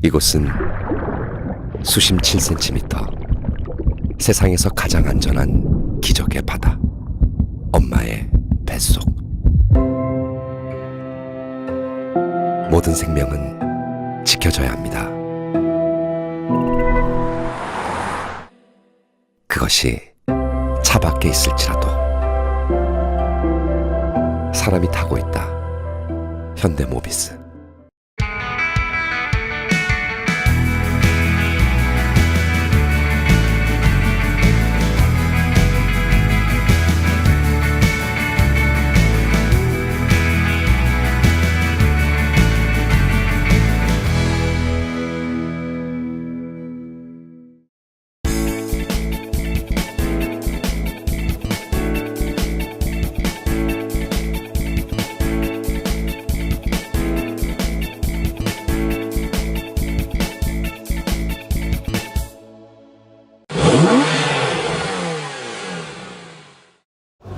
이곳은 수심 7cm, 세상에서 가장 안전한 기적의 바다, 엄마의 뱃속. 모든 생명은 지켜져야 합니다. 그것이 차 밖에 있을지라도 사람이 타고 있다. 현대모비스.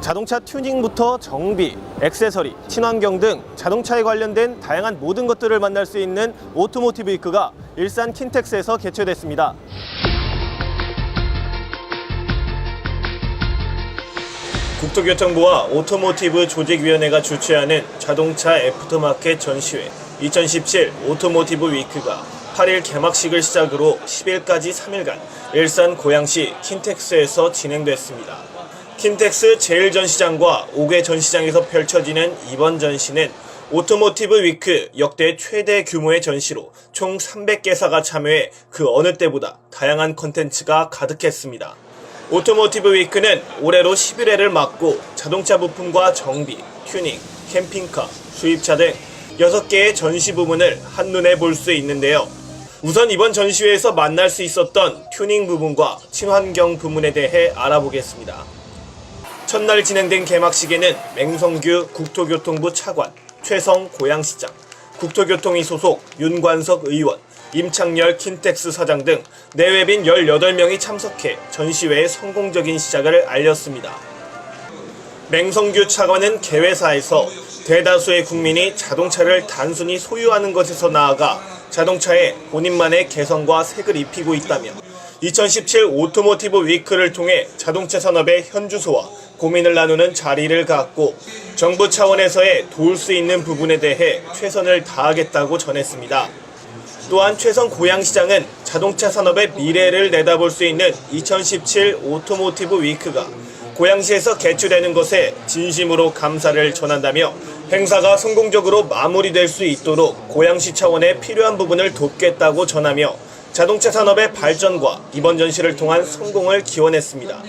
자동차 튜닝부터 정비, 액세서리, 친환경 등 자동차에 관련된 다양한 모든 것들을 만날 수 있는 오토모티브 위크가 일산 킨텍스에서 개최됐습니다. 국토교통부와 오토모티브 조직위원회가 주최하는 자동차 애프터마켓 전시회 2017 오토모티브 위크가 8일 개막식을 시작으로 10일까지 3일간 일산 고양시 킨텍스에서 진행됐습니다. 킨텍스 제1전시장과 5개 전시장에서 펼쳐지는 이번 전시는 오토모티브 위크 역대 최대 규모의 전시로 총 300개사가 참여해 그 어느 때보다 다양한 콘텐츠가 가득했습니다. 오토모티브 위크는 올해로 11회를 맞고 자동차 부품과 정비, 튜닝, 캠핑카, 수입차 등 6개의 전시 부문을 한눈에 볼 수 있는데요. 우선 이번 전시회에서 만날 수 있었던 튜닝 부분과 친환경 부문에 대해 알아보겠습니다. 첫날 진행된 개막식에는 맹성규 국토교통부 차관, 최성 고양시장, 국토교통위 소속 윤관석 의원, 임창열 킨텍스 사장 등 내외빈 18명이 참석해 전시회의 성공적인 시작을 알렸습니다. 맹성규 차관은 개회사에서 대다수의 국민이 자동차를 단순히 소유하는 것에서 나아가 자동차에 본인만의 개성과 색을 입히고 있다며 2017 오토모티브 위크를 통해 자동차 산업의 현주소와 고민을 나누는 자리를 갖고 정부 차원에서의 도울 수 있는 부분에 대해 최선을 다하겠다고 전했습니다. 또한 최성 고양시장은 자동차 산업의 미래를 내다볼 수 있는 2017 오토모티브 위크가 고양시에서 개최되는 것에 진심으로 감사를 전한다며 행사가 성공적으로 마무리될 수 있도록 고양시 차원의 필요한 부분을 돕겠다고 전하며 자동차 산업의 발전과 이번 전시를 통한 성공을 기원했습니다.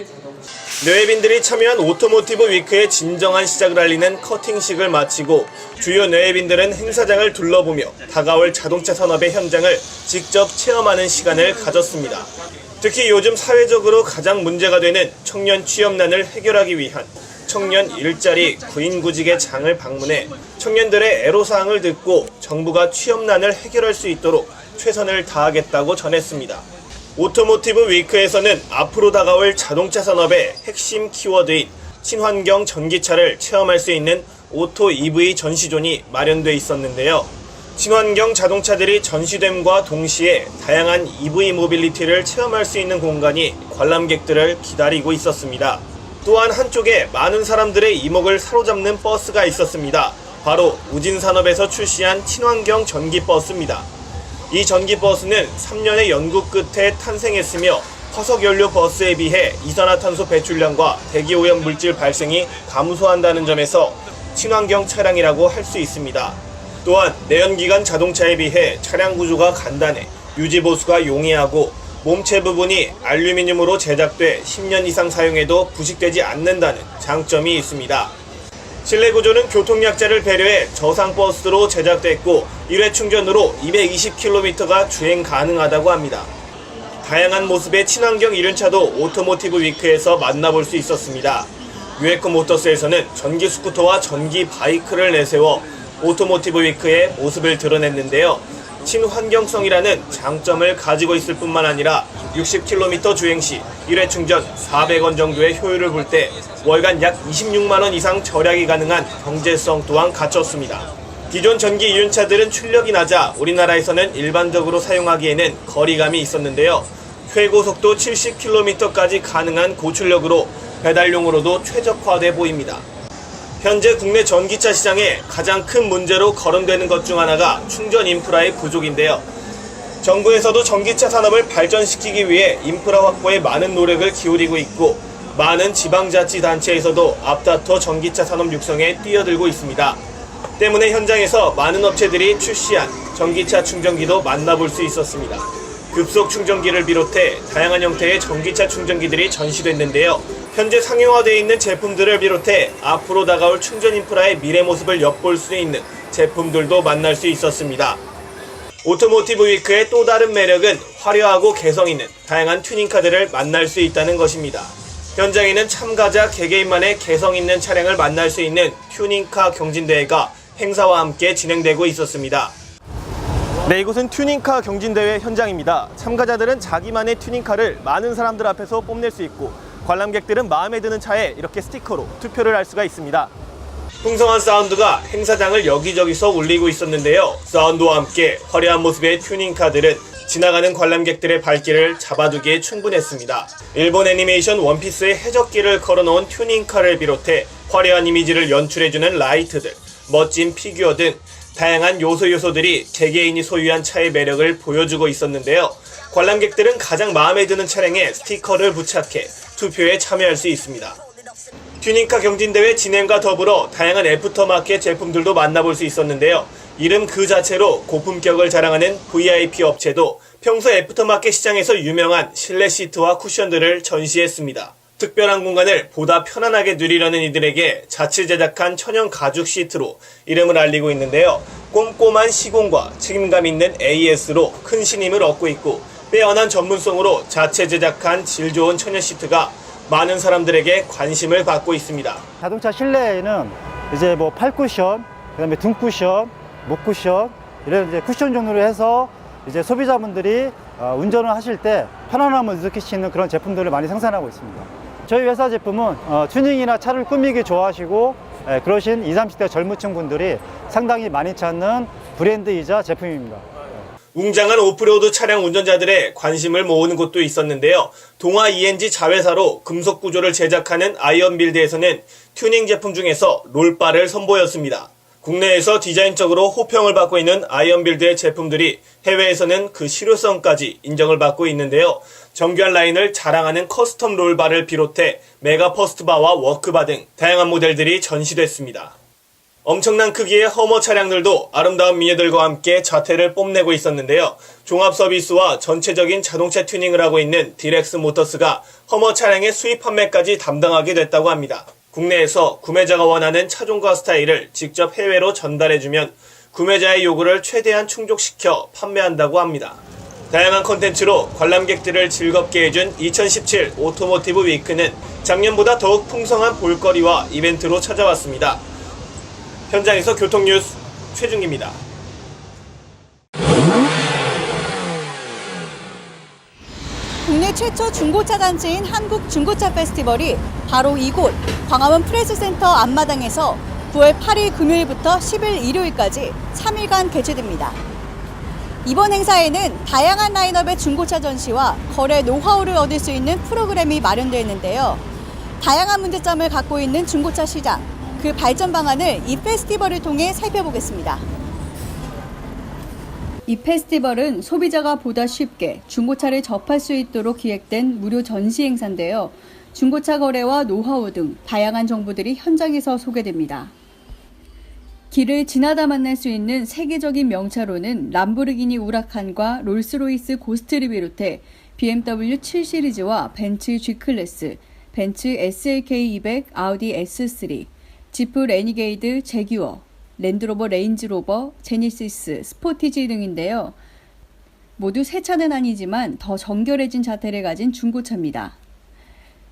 내외빈들이 참여한 오토모티브 위크의 진정한 시작을 알리는 커팅식을 마치고 주요 내외빈들은 행사장을 둘러보며 다가올 자동차 산업의 현장을 직접 체험하는 시간을 가졌습니다. 특히 요즘 사회적으로 가장 문제가 되는 청년 취업난을 해결하기 위한 청년 일자리 구인구직의 장을 방문해 청년들의 애로사항을 듣고 정부가 취업난을 해결할 수 있도록 최선을 다하겠다고 전했습니다. 오토모티브 위크에서는 앞으로 다가올 자동차 산업의 핵심 키워드인 친환경 전기차를 체험할 수 있는 오토 EV 전시존이 마련돼 있었는데요. 친환경 자동차들이 전시됨과 동시에 다양한 EV 모빌리티를 체험할 수 있는 공간이 관람객들을 기다리고 있었습니다. 또한 한쪽에 많은 사람들의 이목을 사로잡는 버스가 있었습니다. 바로 우진산업에서 출시한 친환경 전기버스입니다. 이 전기버스는 3년의 연구 끝에 탄생했으며 화석연료 버스에 비해 이산화탄소 배출량과 대기오염 물질 발생이 감소한다는 점에서 친환경 차량이라고 할 수 있습니다. 또한 내연기관 자동차에 비해 차량 구조가 간단해 유지보수가 용이하고 몸체 부분이 알루미늄으로 제작돼 10년 이상 사용해도 부식되지 않는다는 장점이 있습니다. 실내 구조는 교통약자를 배려해 저상버스로 제작됐고 1회 충전으로 220km가 주행 가능하다고 합니다. 다양한 모습의 친환경 이륜차도 오토모티브 위크에서 만나볼 수 있었습니다. 유에코 모터스에서는 전기 스쿠터와 전기 바이크를 내세워 오토모티브 위크의 모습을 드러냈는데요. 친환경성이라는 장점을 가지고 있을 뿐만 아니라 60km 주행 시 1회 충전 400원 정도의 효율을 볼 때 월간 약 26만원 이상 절약이 가능한 경제성 또한 갖췄습니다. 기존 전기 이륜차들은 출력이 낮아 우리나라에서는 일반적으로 사용하기에는 거리감이 있었는데요. 최고 속도 70km까지 가능한 고출력으로 배달용으로도 최적화돼 보입니다. 현재 국내 전기차 시장에 가장 큰 문제로 거론되는 것 중 하나가 충전 인프라의 부족인데요. 정부에서도 전기차 산업을 발전시키기 위해 인프라 확보에 많은 노력을 기울이고 있고 많은 지방자치단체에서도 앞다퉈 전기차 산업 육성에 뛰어들고 있습니다. 때문에 현장에서 많은 업체들이 출시한 전기차 충전기도 만나볼 수 있었습니다. 급속 충전기를 비롯해 다양한 형태의 전기차 충전기들이 전시됐는데요. 현재 상용화되어 있는 제품들을 비롯해 앞으로 다가올 충전 인프라의 미래 모습을 엿볼 수 있는 제품들도 만날 수 있었습니다. 오토모티브 위크의 또 다른 매력은 화려하고 개성 있는 다양한 튜닝카들을 만날 수 있다는 것입니다. 현장에는 참가자 개개인만의 개성 있는 차량을 만날 수 있는 튜닝카 경진대회가 행사와 함께 진행되고 있었습니다. 네, 이곳은 튜닝카 경진대회 현장입니다. 참가자들은 자기만의 튜닝카를 많은 사람들 앞에서 뽐낼 수 있고 관람객들은 마음에 드는 차에 이렇게 스티커로 투표를 할 수가 있습니다. 풍성한 사운드가 행사장을 여기저기서 울리고 있었는데요. 사운드와 함께 화려한 모습의 튜닝카들은 지나가는 관람객들의 발길을 잡아두기에 충분했습니다. 일본 애니메이션 원피스의 해적기를 걸어놓은 튜닝카를 비롯해 화려한 이미지를 연출해주는 라이트들, 멋진 피규어 등 다양한 요소들이 개개인이 소유한 차의 매력을 보여주고 있었는데요. 관람객들은 가장 마음에 드는 차량에 스티커를 부착해 투표에 참여할 수 있습니다. 튜닝카 경진대회 진행과 더불어 다양한 애프터마켓 제품들도 만나볼 수 있었는데요. 이름 그 자체로 고품격을 자랑하는 VIP 업체도 평소 애프터마켓 시장에서 유명한 실내 시트와 쿠션들을 전시했습니다. 특별한 공간을 보다 편안하게 누리려는 이들에게 자체 제작한 천연 가죽 시트로 이름을 알리고 있는데요. 꼼꼼한 시공과 책임감 있는 AS로 큰 신임을 얻고 있고 빼어난 전문성으로 자체 제작한 질 좋은 천연 시트가 많은 사람들에게 관심을 받고 있습니다. 자동차 실내에는 이제 뭐 팔 쿠션, 그다음에 등 쿠션, 목 쿠션 이런 이제 쿠션 종류로 해서 이제 소비자분들이 운전을 하실 때 편안함을 느끼시는 그런 제품들을 많이 생산하고 있습니다. 저희 회사 제품은 튜닝이나 차를 꾸미기 좋아하시고 그러신 20, 30대 젊은층 분들이 상당히 많이 찾는 브랜드이자 제품입니다. 웅장한 오프로드 차량 운전자들의 관심을 모으는 곳도 있었는데요. 동아 ENG 자회사로 금속 구조를 제작하는 아이언빌드에서는 튜닝 제품 중에서 롤바를 선보였습니다. 국내에서 디자인적으로 호평을 받고 있는 아이언빌드의 제품들이 해외에서는 그 실효성까지 인정을 받고 있는데요. 정교한 라인을 자랑하는 커스텀 롤바를 비롯해 메가 퍼스트바와 워크바 등 다양한 모델들이 전시됐습니다. 엄청난 크기의 허머 차량들도 아름다운 미녀들과 함께 자태를 뽐내고 있었는데요. 종합 서비스와 전체적인 자동차 튜닝을 하고 있는 디렉스 모터스가 허머 차량의 수입 판매까지 담당하게 됐다고 합니다. 국내에서 구매자가 원하는 차종과 스타일을 직접 해외로 전달해주면 구매자의 요구를 최대한 충족시켜 판매한다고 합니다. 다양한 콘텐츠로 관람객들을 즐겁게 해준 2017 오토모티브 위크는 작년보다 더욱 풍성한 볼거리와 이벤트로 찾아왔습니다. 현장에서 교통뉴스 최준기입니다. 국내 최초 중고차 단체인 한국 중고차 페스티벌이 바로 이곳 광화문 프레스센터 앞마당에서 9월 8일 금요일부터 10일 일요일까지 3일간 개최됩니다. 이번 행사에는 다양한 라인업의 중고차 전시와 거래 노하우를 얻을 수 있는 프로그램이 마련되어 있는데요. 다양한 문제점을 갖고 있는 중고차 시장, 그 발전 방안을 이 페스티벌을 통해 살펴보겠습니다. 이 페스티벌은 소비자가 보다 쉽게 중고차를 접할 수 있도록 기획된 무료 전시 행사인데요. 중고차 거래와 노하우 등 다양한 정보들이 현장에서 소개됩니다. 길을 지나다 만날 수 있는 세계적인 명차로는 람보르기니 우라칸과 롤스로이스 고스트를 비롯해 BMW 7 시리즈와 벤츠 G클래스, 벤츠 SLK 200, 아우디 S3, 지프 레니게이드 제규어, 랜드로버 레인지로버, 제니시스, 스포티지 등인데요. 모두 새 차는 아니지만 더 정결해진 자태를 가진 중고차입니다.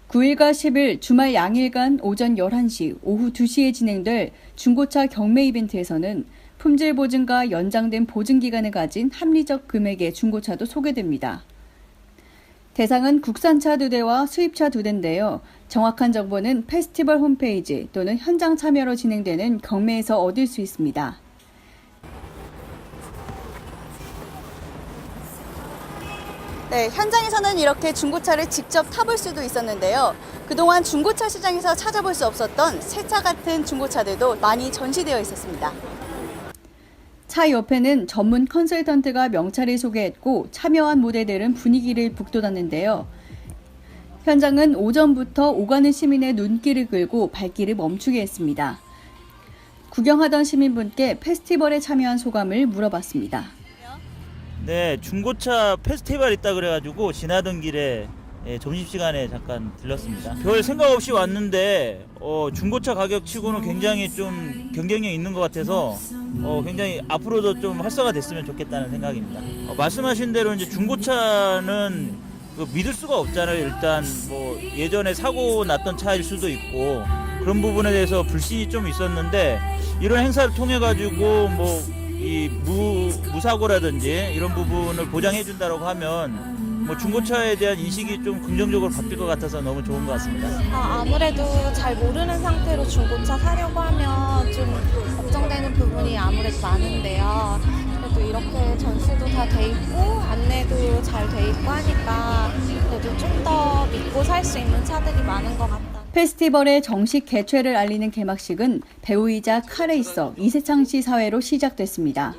9일과 10일 주말 양일간 오전 11시, 오후 2시에 진행될 중고차 경매 이벤트에서는 품질 보증과 연장된 보증기간을 가진 합리적 금액의 중고차도 소개됩니다. 대상은 국산차 2대와 수입차 2대인데요. 정확한 정보는 페스티벌 홈페이지 또는 현장 참여로 진행되는 경매에서 얻을 수 있습니다. 네, 현장에서는 이렇게 중고차를 직접 타볼 수도 있었는데요. 그동안 중고차 시장에서 찾아볼 수 없었던 새 차 같은 중고차들도 많이 전시되어 있었습니다. 차 옆에는 전문 컨설턴트가 명차를 소개했고 참여한 모델들은 분위기를 북돋았는데요. 현장은 오전부터 오가는 시민의 눈길을 끌고 발길을 멈추게 했습니다. 구경하던 시민분께 페스티벌에 참여한 소감을 물어봤습니다. 네, 중고차 페스티벌 있다 그래가지고 지나던 길에 점심시간에 잠깐 들렀습니다. 별 생각 없이 왔는데 중고차 가격 치고는 굉장히 좀 경쟁력 있는 것 같아서 굉장히 앞으로도 좀 활성화 됐으면 좋겠다는 생각입니다. 말씀하신 대로 이제 중고차는 믿을 수가 없잖아요. 일단 뭐 예전에 사고 났던 차일 수도 있고 그런 부분에 대해서 불신이 좀 있었는데 이런 행사를 통해 가지고 뭐 이 무사고라든지 이런 부분을 보장해 준다고 하면 뭐 중고차에 대한 인식이 좀 긍정적으로 바뀔 것 같아서 너무 좋은 것 같습니다. 아무래도 잘 모르는 상태로 중고차 사려고 하면 좀 걱정되는 부분이 아무래도 많은데요. 그래도 이렇게 전시도 다 돼 있고 안내도 잘 돼 있고 하니까 그래도 좀 더 믿고 살 수 있는 차들이 많은 것 같다. 페스티벌의 정식 개최를 알리는 개막식은 배우이자 카레이서 이세창 씨 사회로 시작됐습니다.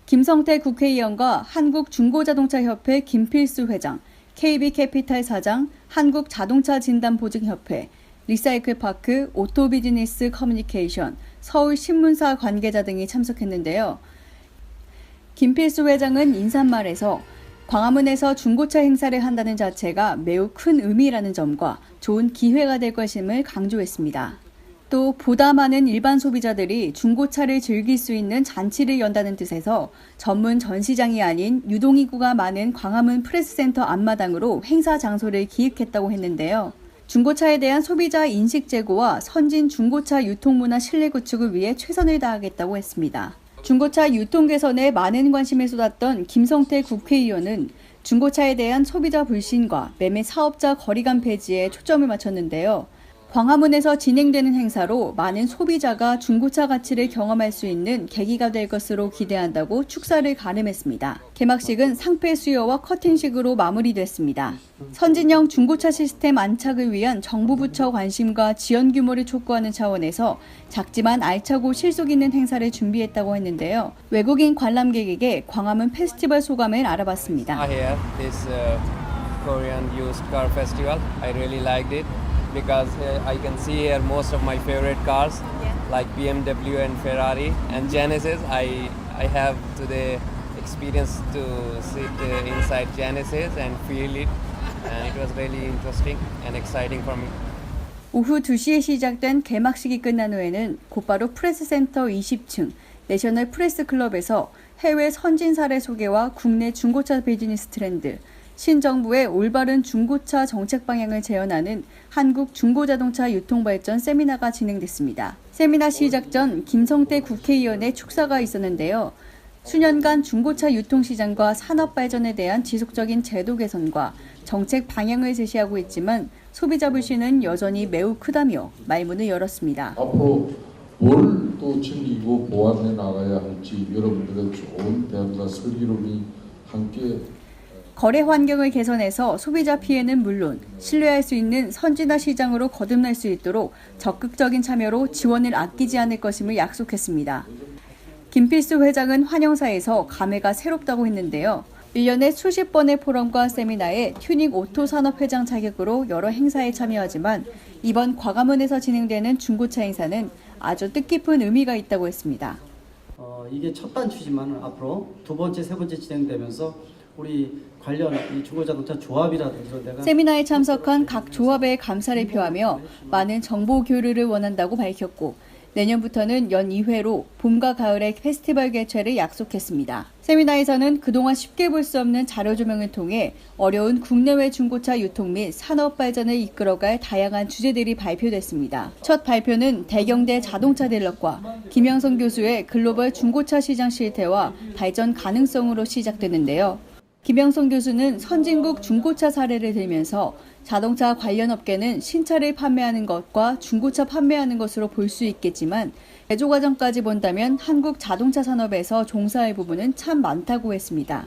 김성태 국회의원과 한국중고자동차협회 김필수 회장, KB캐피탈 사장, 한국자동차진단보증협회, 리사이클파크, 오토비즈니스 커뮤니케이션, 서울신문사 관계자 등이 참석했는데요. 김필수 회장은 인사말에서 광화문에서 중고차 행사를 한다는 자체가 매우 큰 의미라는 점과 좋은 기회가 될 것임을 강조했습니다. 또 보다 많은 일반 소비자들이 중고차를 즐길 수 있는 잔치를 연다는 뜻에서 전문 전시장이 아닌 유동인구가 많은 광화문 프레스센터 앞마당으로 행사 장소를 기획했다고 했는데요. 중고차에 대한 소비자 인식 제고와 선진 중고차 유통문화 신뢰 구축을 위해 최선을 다하겠다고 했습니다. 중고차 유통 개선에 많은 관심을 쏟았던 김성태 국회의원은 중고차에 대한 소비자 불신과 매매 사업자 거리감 폐지에 초점을 맞췄는데요. 광화문에서 진행되는 행사로 많은 소비자가 중고차 가치를 경험할 수 있는 계기가 될 것으로 기대한다고 축사를 가름했습니다. 개막식은 상패 수여와 커팅식으로 마무리됐습니다. 선진형 중고차 시스템 안착을 위한 정부 부처 관심과 지원 규모를 촉구하는 차원에서 작지만 알차고 실속 있는 행사를 준비했다고 했는데요. 외국인 관람객에게 광화문 페스티벌 소감을 알아봤습니다. This Korean used car festival. I really liked it. Because I can see here most of my favorite cars like BMW and Ferrari and Genesis. I have today experience to sit inside Genesis and feel it, and it was really interesting and exciting for me. 오후 2시에 시작된 개막식이 끝난 후에는 곧바로 프레스센터 20층 내셔널 프레스클럽에서 해외 선진 사례 소개와 국내 중고차 비즈니스 트렌드, 신정부의 올바른 중고차 정책 방향을 재현하는 한국 중고자동차 유통발전 세미나가 진행됐습니다. 세미나 시작 전 김성태 국회의원의 축사가 있었는데요. 수년간 중고차 유통시장과 산업 발전에 대한 지속적인 제도 개선과 정책 방향을 제시하고 있지만 소비자 불신은 여전히 매우 크다며 말문을 열었습니다. 앞으로 뭘 또 챙기고 보완해 나가야 할지 여러분들의 좋은 대안과 슬기로움이 함께 거래 환경을 개선해서 소비자 피해는 물론 신뢰할 수 있는 선진화 시장으로 거듭날 수 있도록 적극적인 참여로 지원을 아끼지 않을 것임을 약속했습니다. 김필수 회장은 환영사에서 감회가 새롭다고 했는데요. 1년에 수십 번의 포럼과 세미나에 튜닝 오토 산업 회장 자격으로 여러 행사에 참여하지만 이번 광화문에서 진행되는 중고차 행사는 아주 뜻깊은 의미가 있다고 했습니다. 이게 첫 단추지만 앞으로 두 번째, 세 번째 진행되면서 우리 관련 이 중고자동차 조합이라든지 이런 데가 세미나에 참석한 각 조합에 감사를 표하며 많은 정보 교류를 원한다고 밝혔고 내년부터는 연 2회로 봄과 가을의 페스티벌 개최를 약속했습니다. 세미나에서는 그동안 쉽게 볼 수 없는 자료 조명을 통해 어려운 국내외 중고차 유통 및 산업 발전을 이끌어갈 다양한 주제들이 발표됐습니다. 첫 발표는 대경대 자동차 딜러과 김영선 교수의 글로벌 중고차 시장 실태와 발전 가능성으로 시작됐는데요. 김영선 교수는 선진국 중고차 사례를 들면서 자동차 관련 업계는 신차를 판매하는 것과 중고차 판매하는 것으로 볼 수 있겠지만 제조 과정까지 본다면 한국 자동차 산업에서 종사할 부분은 참 많다고 했습니다.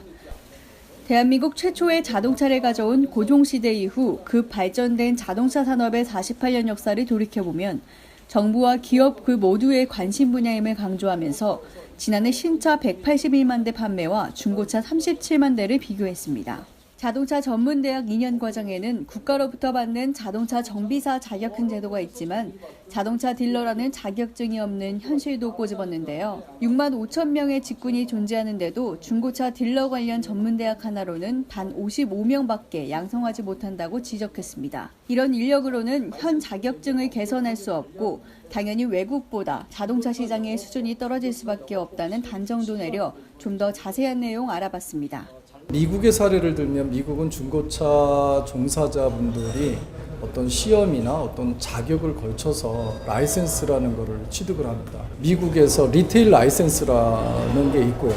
대한민국 최초의 자동차를 가져온 고종시대 이후 급 발전된 자동차 산업의 48년 역사를 돌이켜보면 정부와 기업 그 모두의 관심 분야임을 강조하면서 지난해 신차 181만 대 판매와 중고차 37만 대를 비교했습니다. 자동차 전문대학 2년 과정에는 국가로부터 받는 자동차 정비사 자격증 제도가 있지만 자동차 딜러라는 자격증이 없는 현실도 꼬집었는데요. 6만 5천 명의 직군이 존재하는데도 중고차 딜러 관련 전문대학 하나로는 단 55명밖에 양성하지 못한다고 지적했습니다. 이런 인력으로는 현 자격증을 개선할 수 없고 당연히 외국보다 자동차 시장의 수준이 떨어질 수밖에 없다는 단정도 내려 좀 더 자세한 내용 알아봤습니다. 미국의 사례를 들면 미국은 중고차 종사자분들이 어떤 시험이나 어떤 자격을 걸쳐서 라이센스라는 것을 취득을 합니다. 미국에서 리테일 라이센스라는 게 있고요.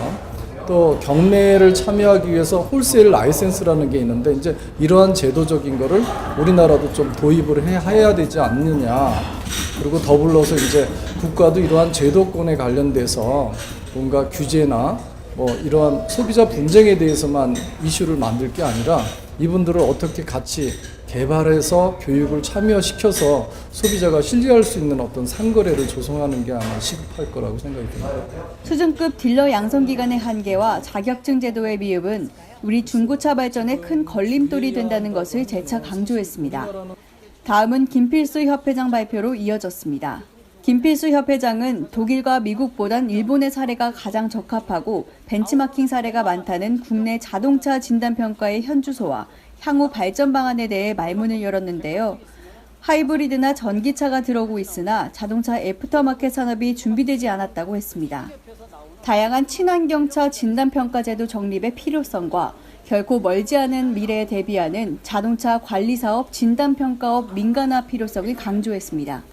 또 경매를 참여하기 위해서 홀세일 라이센스라는 게 있는데 이제 이러한 제도적인 거를 우리나라도 좀 도입을 해야 되지 않느냐. 그리고 더불어서 이제 국가도 이러한 제도권에 관련돼서 뭔가 규제나 이러한 소비자 분쟁에 대해서만 이슈를 만들 게 아니라 이분들을 어떻게 같이 개발해서 교육을 참여시켜서 소비자가 신뢰할 수 있는 어떤 상거래를 조성하는 게 아마 시급할 거라고 생각이 듭니다. 수준급 딜러 양성 기간의 한계와 자격증 제도의 미흡은 우리 중고차 발전에 큰 걸림돌이 된다는 것을 재차 강조했습니다. 다음은 김필수 협회장 발표로 이어졌습니다. 김필수 협회장은 독일과 미국보단 일본의 사례가 가장 적합하고 벤치마킹 사례가 많다는 국내 자동차 진단평가의 현주소와 향후 발전 방안에 대해 말문을 열었는데요. 하이브리드나 전기차가 들어오고 있으나 자동차 애프터마켓 산업이 준비되지 않았다고 했습니다. 다양한 친환경차 진단평가제도 정립의 필요성과 결코 멀지 않은 미래에 대비하는 자동차 관리사업 진단평가업 민간화 필요성을 강조했습니다.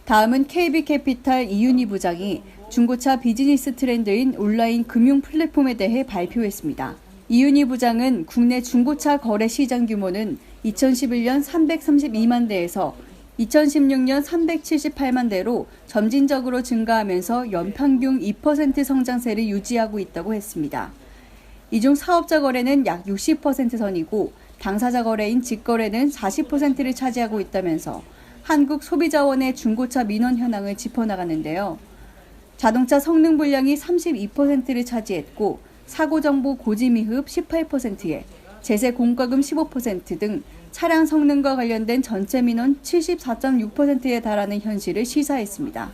다음은 KB캐피탈 이윤희 부장이 중고차 비즈니스 트렌드인 온라인 금융 플랫폼에 대해 발표했습니다. 이윤희 부장은 국내 중고차 거래 시장 규모는 2011년 332만 대에서 2016년 378만 대로 점진적으로 증가하면서 연평균 2% 성장세를 유지하고 있다고 했습니다. 이 중 사업자 거래는 약 60% 선이고 당사자 거래인 직거래는 40%를 차지하고 있다면서 한국소비자원의 중고차 민원 현황을 짚어나가는데요. 자동차 성능 불량이 32%를 차지했고 사고정보 고지 미흡 18%에 제세 공과금 15% 등 차량 성능과 관련된 전체 민원 74.6%에 달하는 현실을 시사했습니다.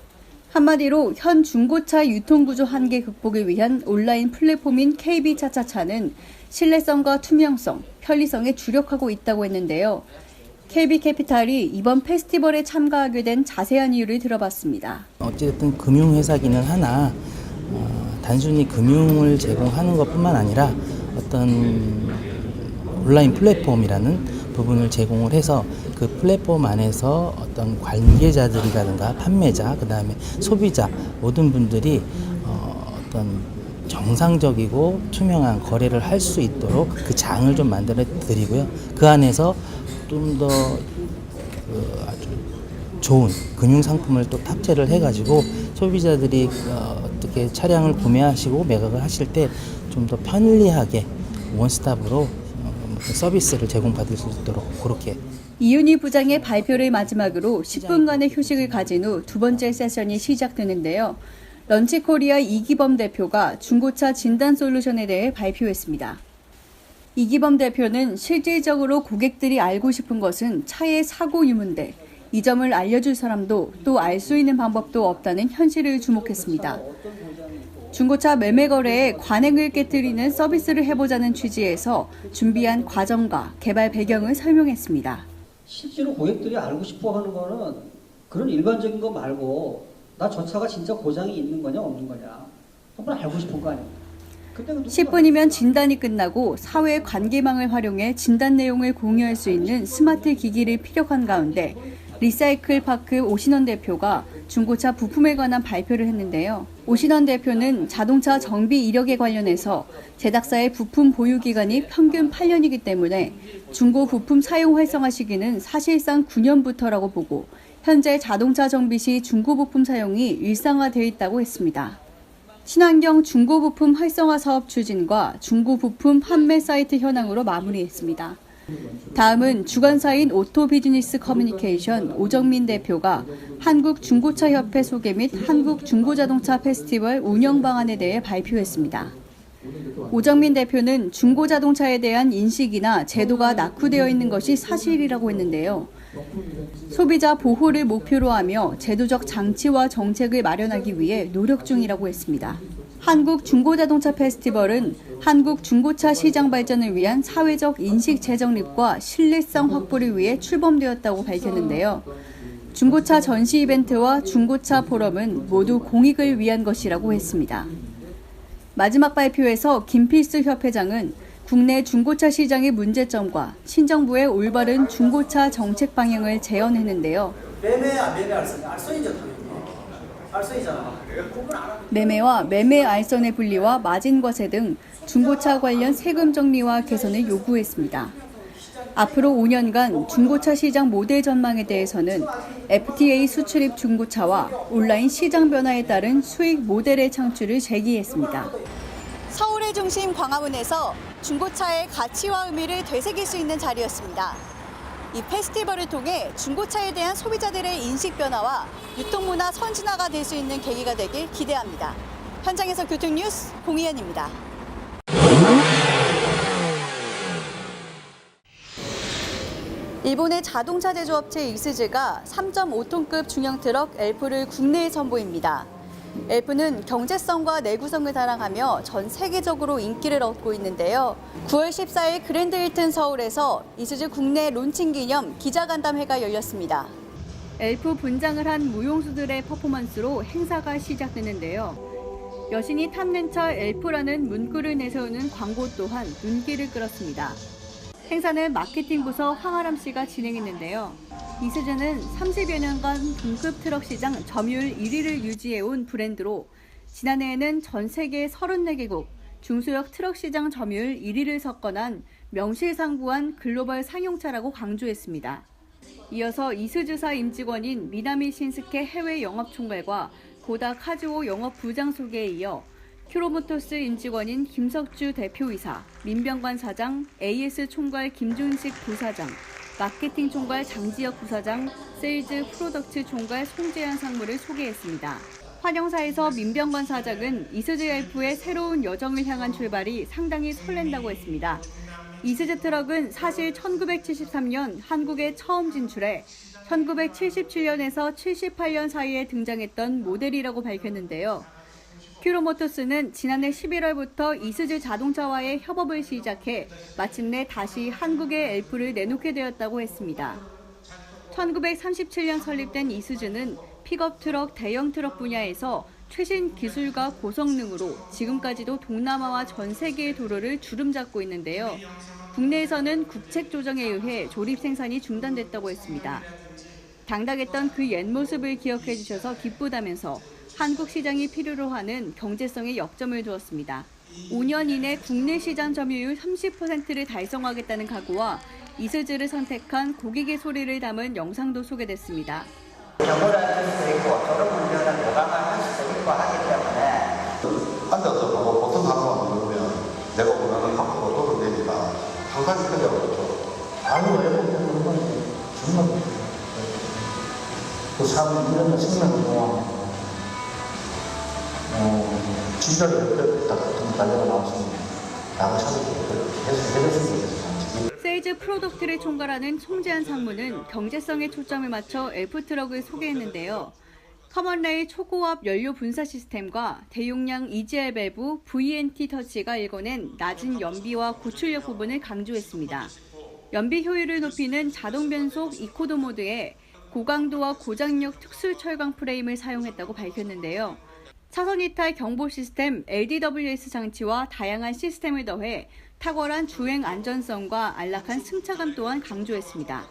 한마디로 현 중고차 유통구조 한계 극복을 위한 온라인 플랫폼인 KB차차차는 신뢰성과 투명성, 편리성에 주력하고 있다고 했는데요. KB캐피탈이 이번 페스티벌에 참가하게 된 자세한 이유를 들어봤습니다. 어찌됐든 금융회사기는 하나 단순히 금융을 제공하는 것뿐만 아니라 어떤 온라인 플랫폼이라는 부분을 제공을 해서 그 플랫폼 안에서 어떤 관계자들이라든가 판매자, 그 다음에 소비자 모든 분들이 어떤 정상적이고 투명한 거래를 할 수 있도록 그 장을 좀 만들어 드리고요. 그 안에서 좀 더 아주 좋은 금융 상품을 또 탑재를 해가지고 소비자들이 어떻게 차량을 구매하시고 매각을 하실 때 좀 더 편리하게 원스톱으로 서비스를 제공받을 수 있도록 그렇게. 이윤희 부장의 발표를 마지막으로 10분간의 휴식을 가진 후 두 번째 세션이 시작되는데요. 런치코리아 이기범 대표가 중고차 진단 솔루션에 대해 발표했습니다. 이기범 대표는 실질적으로 고객들이 알고 싶은 것은 차의 사고 유무인데 이 점을 알려줄 사람도 또 알 수 있는 방법도 없다는 현실을 주목했습니다. 중고차 매매 거래에 관행을 깨뜨리는 서비스를 해보자는 취지에서 준비한 과정과 개발 배경을 설명했습니다. 실제로 고객들이 알고 싶어 하는 거는 그런 일반적인 거 말고 나 저 차가 진짜 고장이 있는 거냐 없는 거냐 한번 알고 싶은 거 아닙니까? 10분이면 진단이 끝나고 사회 관계망을 활용해 진단 내용을 공유할 수 있는 스마트 기기를 피력한 가운데 리사이클 파크 오신원 대표가 중고차 부품에 관한 발표를 했는데요. 오신원 대표는 자동차 정비 이력에 관련해서 제작사의 부품 보유 기간이 평균 8년이기 때문에 중고 부품 사용 활성화 시기는 사실상 9년부터라고 보고 현재 자동차 정비 시 중고 부품 사용이 일상화되어 있다고 했습니다. 친환경 중고부품 활성화 사업 추진과 중고부품 판매 사이트 현황으로 마무리했습니다. 다음은 주관사인 오토비즈니스 커뮤니케이션 오정민 대표가 한국중고차협회 소개 및 한국중고자동차 페스티벌 운영 방안에 대해 발표했습니다. 오정민 대표는 중고자동차에 대한 인식이나 제도가 낙후되어 있는 것이 사실이라고 했는데요. 소비자 보호를 목표로 하며 제도적 장치와 정책을 마련하기 위해 노력 중이라고 했습니다. 한국중고자동차 페스티벌은 한국 중고차 시장 발전을 위한 사회적 인식 재정립과 신뢰성 확보를 위해 출범되었다고 밝혔는데요. 중고차 전시 이벤트와 중고차 포럼은 모두 공익을 위한 것이라고 했습니다. 마지막 발표에서 김필수 협회장은 국내 중고차 시장의 문제점과 신정부의 올바른 중고차 정책 방향을 제언했는데요. 매매와 매매 알선의 분리와 마진 과세 등 중고차 관련 세금 정리와 개선을 요구했습니다. 앞으로 5년간 중고차 시장 모델 전망에 대해서는 FTA 수출입 중고차와 온라인 시장 변화에 따른 수익 모델의 창출을 제기했습니다. 서울의 중심 광화문에서 중고차의 가치와 의미를 되새길 수 있는 자리였습니다. 이 페스티벌을 통해 중고차에 대한 소비자들의 인식 변화와 유통문화 선진화가 될 수 있는 계기가 되길 기대합니다. 현장에서 교통뉴스 공희연입니다. 일본의 자동차 제조업체 이스즈가 3.5톤급 중형 트럭 엘프를 국내에 선보입니다. 엘프는 경제성과 내구성을 자랑하며 전 세계적으로 인기를 얻고 있는데요. 9월 14일 그랜드 힐튼 서울에서 이스즈 국내 론칭 기념 기자간담회가 열렸습니다. 엘프 분장을 한 무용수들의 퍼포먼스로 행사가 시작되는데요. 여신이 탐낸 차 엘프라는 문구를 내세우는 광고 또한 눈길을 끌었습니다. 행사는 마케팅 부서 황아람 씨가 진행했는데요. 이스즈는 30여 년간 동급 트럭 시장 점유율 1위를 유지해온 브랜드로 지난해에는 전 세계 34개국 중소형 트럭 시장 점유율 1위를 석권한 명실상부한 글로벌 상용차라고 강조했습니다. 이어서 이스즈사 임직원인 미나미 신스케 해외 영업총괄과 고다 카즈오 영업부장 소개에 이어 큐로모토스 임직원인 김석주 대표이사, 민병관 사장, AS 총괄 김준식 부사장, 마케팅 총괄 장지혁 부사장, 세일즈 프로덕트 총괄 송재현 상무를 소개했습니다. 환영사에서 민병관 사장은 이스즈 엘프의 새로운 여정을 향한 출발이 상당히 설렌다고 했습니다. 이스즈 트럭은 사실 1973년 한국에 처음 진출해 1977년에서 78년 사이에 등장했던 모델이라고 밝혔는데요. 큐로모토스는 지난해 11월부터 이스즈 자동차와의 협업을 시작해 마침내 다시 한국에 엘프를 내놓게 되었다고 했습니다. 1937년 설립된 이스즈는 픽업 트럭, 대형 트럭 분야에서 최신 기술과 고성능으로 지금까지도 동남아와 전 세계의 도로를 주름잡고 있는데요. 국내에서는 국책 조정에 의해 조립 생산이 중단됐다고 했습니다. 당당했던 그 옛 모습을 기억해 주셔서 기쁘다면서 한국 시장이 필요로 하는 경제성에 역점을 두었습니다. 5년 이내 국내 시장 점유율 30%를 달성하겠다는 각오와 이스즈를 선택한 고객의 소리를 담은 영상도 소개됐습니다. 경고를 할 수도 있고 졸음 운전은 보강을 할 수도 있고 하기 때문에 앉아서 보고 보통 사람만 누르면 내가 원하는 각도로 돌아내니까 항상 편리하고 좋죠. 아무 외국에 그런 건 정말 그 사람 이런 생명을 보호하고 진작에 옆에 같은 달려가 나왔으면 나가 찾을 때 계속 해줬으면 좋겠어요. 세일즈 프로덕트를 총괄하는 송재한 상무는 경제성에 초점을 맞춰 엘프 트럭을 소개했는데요. 커먼레일 초고압 연료 분사 시스템과 대용량 EGR 밸브 VNT 터치가 일궈낸 낮은 연비와 고출력 부분을 강조했습니다. 연비 효율을 높이는 자동 변속 이코도 모드에 고강도와 고장력 특수 철강 프레임을 사용했다고 밝혔는데요. 차선 이탈 경보 시스템 LDWS 장치와 다양한 시스템을 더해 탁월한 주행 안전성과 안락한 승차감 또한 강조했습니다.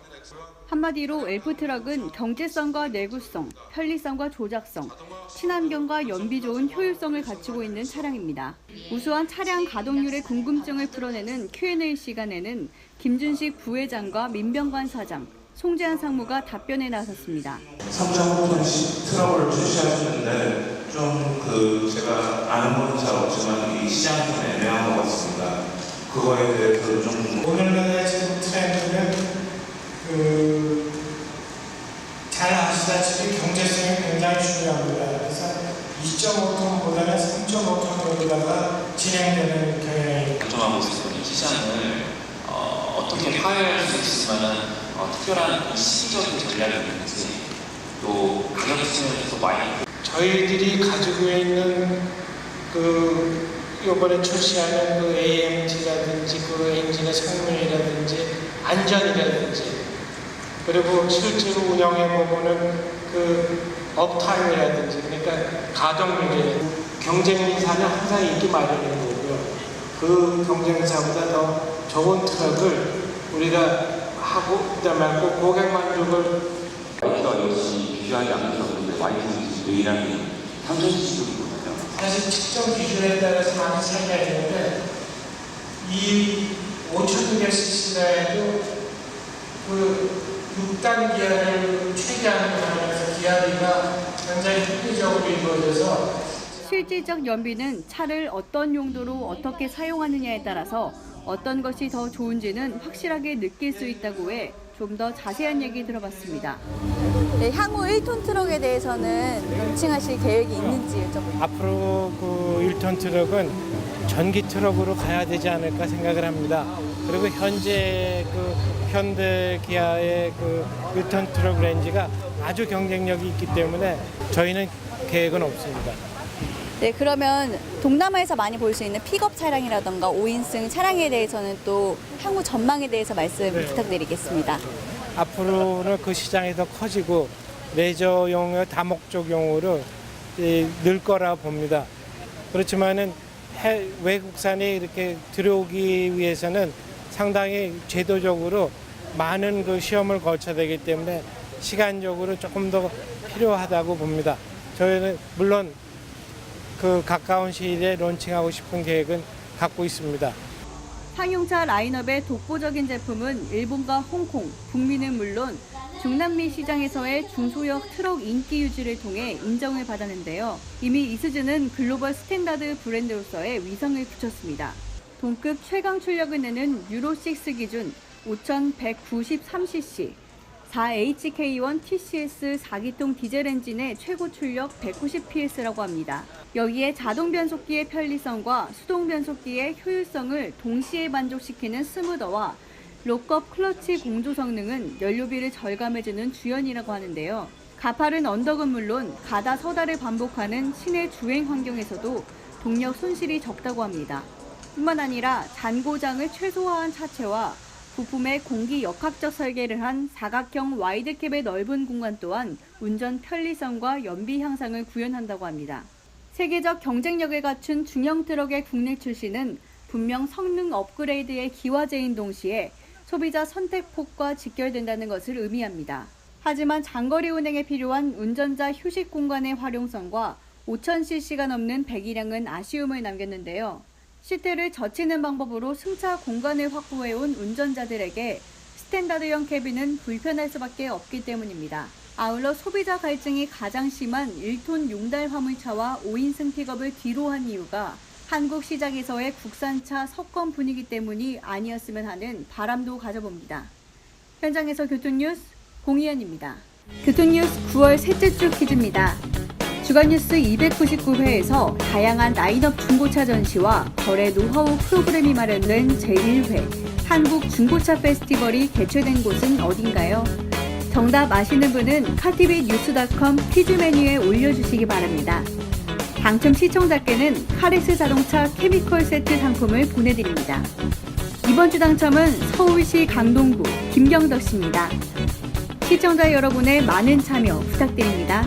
한마디로 엘프 트럭은 경제성과 내구성, 편리성과 조작성, 친환경과 연비 좋은 효율성을 갖추고 있는 차량입니다. 우수한 차량 가동률의 궁금증을 풀어내는 Q&A 시간에는 김준식 부회장과 민병관 사장, 송재한 상무가 답변에 나섰습니다. 3.5톤 트럭을 출시하시는데 좀 제가 아는 건 잘 없지만 이 시장이 좀 애매한 것 같습니다. 그거에 대해서 좀 오늘날의 지금 트렌드는 잘 아시다시피 경제성이 굉장히 중요합니다. 그래서 2.5톤보다는 3.5톤으로다가 진행되는 경향이 점하고 있어서 이 시장을 어떻게 파괴할 수 있으면 특별한 시기적인 전략이 있는지 또 가격 측면에서 많이 저희들이 가지고 있는 이번에 출시하는 AMT라든지 엔진의 성능이라든지 안전이라든지 그리고 실제로 운영해 보면은 업타임이라든지 그러니까 가동률이 경쟁사는 항상 있기 마련인 거고요. 그 경쟁사보다 더 좋은 트럭을 우리가 하고 그다음에 꼭 고객 만족을 와이프가 역시 비교하지 않으셨는데 와이프는 매일하는 3,000cc거든요. 사실 측정 기준에 따라서 많이 차이가 있는데 이 5,200cc라 해도 6단 기아를 최대한으로 하면서 기아비가 굉장히 합리적으로 이루어져서 실질적 연비는 차를 어떤 용도로 어떻게 사용하느냐에 따라서 어떤 것이 더 좋은지는 확실하게 느낄 수 있다고 해 좀 더 자세한 얘기 들어봤습니다. 네, 향후 1톤 트럭에 대해서는 론칭하실 계획이 있는지 여쭤볼게요. 앞으로 1톤 트럭은 전기 트럭으로 가야 되지 않을까 생각을 합니다. 그리고 현재 현대 기아의 1톤 트럭 렌즈가 아주 경쟁력이 있기 때문에 저희는 계획은 없습니다. 네, 그러면 동남아에서 많이 볼 수 있는 픽업 차량이라던가 5인승 차량에 대해서는 또 향후 전망에 대해서 말씀 부탁드리겠습니다. 앞으로는 그 시장이 더 커지고 레저용, 다목적용으로 늘 거라 봅니다. 그렇지만은 외국산이 이렇게 들어오기 위해서는 상당히 제도적으로 많은 시험을 거쳐야 되기 때문에 시간적으로 조금 더 필요하다고 봅니다. 저희는 물론 가까운 시일에 론칭하고 싶은 계획은 갖고 있습니다. 상용차 라인업의 독보적인 제품은 일본과 홍콩, 북미는 물론 중남미 시장에서의 중소형 트럭 인기 유지를 통해 인정을 받았는데요. 이미 이수즈는 글로벌 스탠다드 브랜드로서의 위상을 굳혔습니다. 동급 최강 출력을 내는 유로6 기준 5,193cc, 4HK1 TCS 4기통 디젤 엔진의 최고 출력 190ps라고 합니다. 여기에 자동 변속기의 편리성과 수동 변속기의 효율성을 동시에 만족시키는 스무더와 록업 클러치 공조 성능은 연료비를 절감해주는 주연이라고 하는데요. 가파른 언덕은 물론 가다 서다를 반복하는 시내 주행 환경에서도 동력 손실이 적다고 합니다. 뿐만 아니라 잔고장을 최소화한 차체와 부품의 공기 역학적 설계를 한 사각형 와이드캡의 넓은 공간 또한 운전 편리성과 연비 향상을 구현한다고 합니다. 세계적 경쟁력을 갖춘 중형 트럭의 국내 출시는 분명 성능 업그레이드의 기화제인 동시에 소비자 선택폭과 직결된다는 것을 의미합니다. 하지만 장거리 운행에 필요한 운전자 휴식 공간의 활용성과 5,000cc가 넘는 배기량은 아쉬움을 남겼는데요. 시트를 젖히는 방법으로 승차 공간을 확보해온 운전자들에게 스탠다드형 캐빈은 불편할 수밖에 없기 때문입니다. 아울러 소비자 갈증이 가장 심한 1톤 용달 화물차와 5인승 픽업을 뒤로 한 이유가 한국 시장에서의 국산차 석권 분위기 때문이 아니었으면 하는 바람도 가져봅니다. 현장에서 교통뉴스 공희연입니다. 교통뉴스 9월 셋째 주 퀴즈입니다. 주간뉴스 299회에서 다양한 라인업 중고차 전시와 거래 노하우 프로그램이 마련된 제1회 한국 중고차 페스티벌이 개최된 곳은 어딘가요? 정답 아시는 분은 카티비뉴스.com 퀴즈 메뉴에 올려주시기 바랍니다. 당첨 시청자께는 카레스 자동차 케미컬 세트 상품을 보내드립니다. 이번 주 당첨은 서울시 강동구 김경덕 씨입니다. 시청자 여러분의 많은 참여 부탁드립니다.